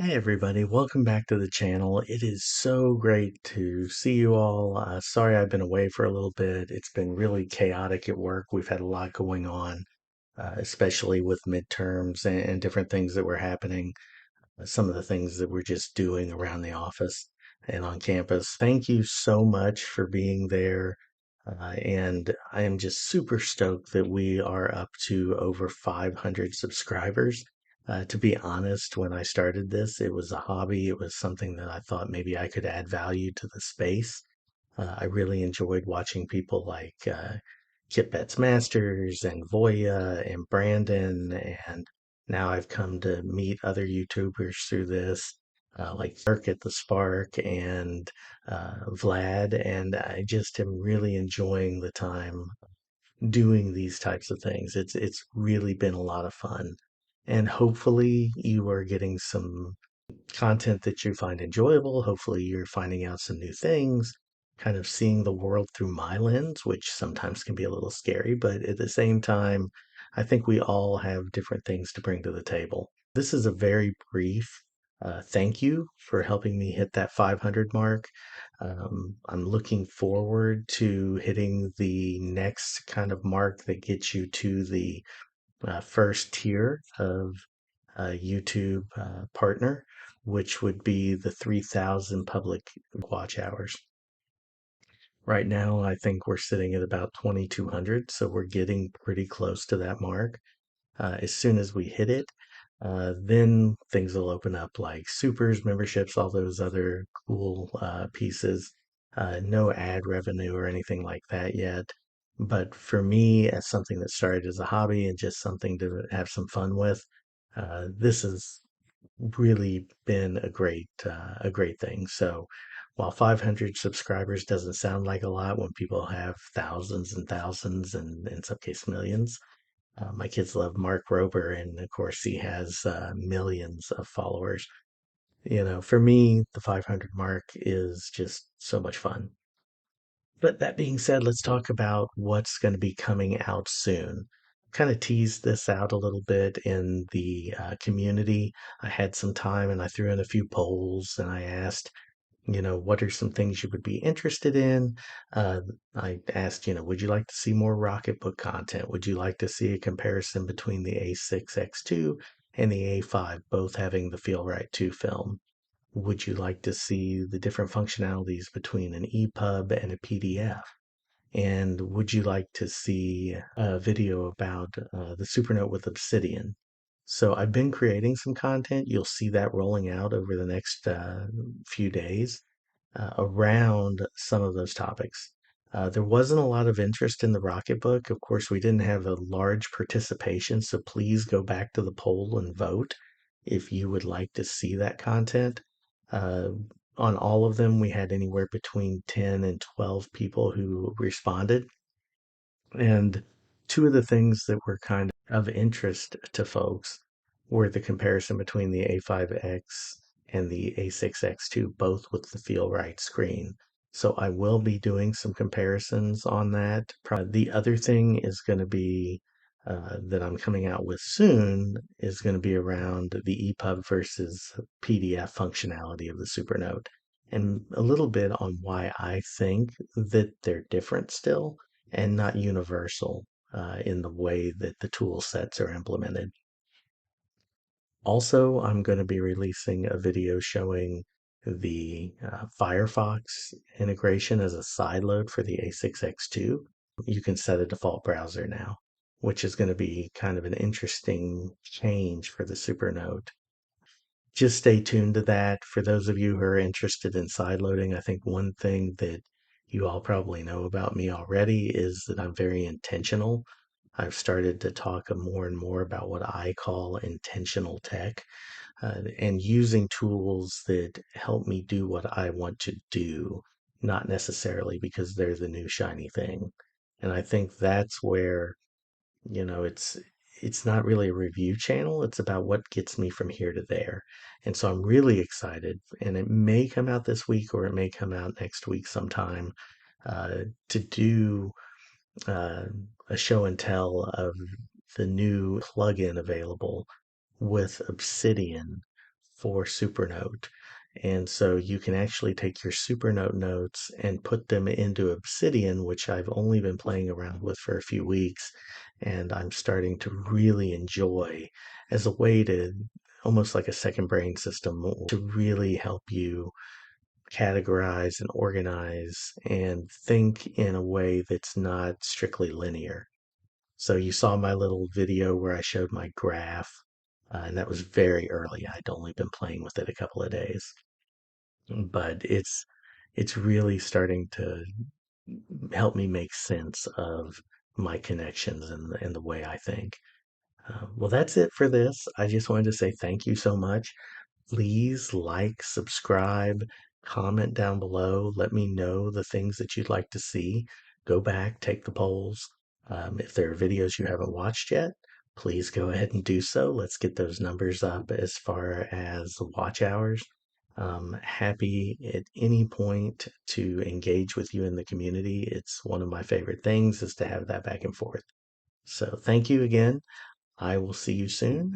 Hey everybody, welcome back to the channel. It is so great to see you all. Sorry I've been away for a little bit. It's been really chaotic at work. We've had a lot going on, especially with midterms and different things that were happening. Some of the things that we're just doing around the office and on campus. Thank you so much for being there. And I am just super stoked that we are up to over 500 subscribers. To be honest, when I started this, it was a hobby. It was something that I thought maybe I could add value to the space. I really enjoyed watching people like Kit Betts Masters and Voya and Brandon. And now I've come to meet other YouTubers through this, like Mark at the Spark and Vlad. And I just am really enjoying the time doing these types of things. It's really been a lot of fun. And hopefully you are getting some content that you find enjoyable. Hopefully, you're finding out some new things, kind of seeing the world through my lens, which sometimes can be a little scary, but at the same time, I think we all have different things to bring to the table. This is a very brief thank you for helping me hit that 500 mark. I'm looking forward to hitting the next kind of mark that gets you to the first tier of YouTube partner, which would be the 3,000 public watch hours. Right now, I think we're sitting at about 2,200, so we're getting pretty close to that mark. As soon as we hit it, then things will open up like supers, memberships, all those other cool pieces. No ad revenue or anything like that yet. But for me, as something that started as a hobby and just something to have some fun with, this has really been a great thing. So while 500 subscribers doesn't sound like a lot when people have thousands and thousands and in some cases millions, my kids love Mark Rober, and of course, he has millions of followers. For me, the 500 mark is just so much fun. But that being said, let's talk about what's going to be coming out soon. Kind of teased this out a little bit in the community. I had some time and I threw in a few polls and I asked, what are some things you would be interested in? Uh, I asked, would you like to see more Rocketbook content? Would you like to see a comparison between the A6X2 and the A5, both having the Feel Right 2 film? Would you like to see the different functionalities between an EPUB and a PDF? And would you like to see a video about the Supernote with Obsidian? So I've been creating some content. You'll see that rolling out over the next few days around some of those topics. There wasn't a lot of interest in the Rocketbook. Of course, we didn't have a large participation, so please go back to the poll and vote if you would like to see that content. Uh, on all of them, we had anywhere between 10 and 12 people who responded. And two of the things that were kind of interest to folks were the comparison between the A5X and the A6X2, both with the Feel Right screen. So I will be doing some comparisons on that. The other thing is going to be that I'm coming out with soon is going to be around the EPUB versus PDF functionality of the Supernote, and a little bit on why I think that they're different still and not universal in the way that the tool sets are implemented. Also, I'm going to be releasing a video showing the Firefox integration as a sideload for the A6X2. You can set a default browser now, which is going to be kind of an interesting change for the Supernote. Just stay tuned to that. For those of you who are interested in sideloading, I think one thing that you all probably know about me already is that I'm very intentional. I've started to talk more and more about what I call intentional tech and using tools that help me do what I want to do, not necessarily because they're the new shiny thing. And I think that's where it's not really a review channel. It's about what gets me from here to there. And so I'm really excited, and it may come out this week or it may come out next week sometime to do uh, a show and tell of the new plugin available with Obsidian for Supernote. And so you can actually take your Supernote notes and put them into Obsidian, which I've only been playing around with for a few weeks, and I'm starting to really enjoy as a way to almost like a second brain system to really help you categorize and organize and think in a way that's not strictly linear. So you saw my little video where I showed my graph, and that was very early. I'd only been playing with it a couple of days, but it's really starting to help me make sense of my connections and the way I think. Well, that's it for this. I just wanted to say thank you so much. Please like, subscribe, comment down below. Let me know the things that you'd like to see. Go back, take the polls. If there are videos you haven't watched yet, please go ahead and do so. Let's get those numbers up as far as watch hours. Happy at any point to engage with you in the community. It's one of my favorite things is to have that back and forth. So thank you again. I will see you soon.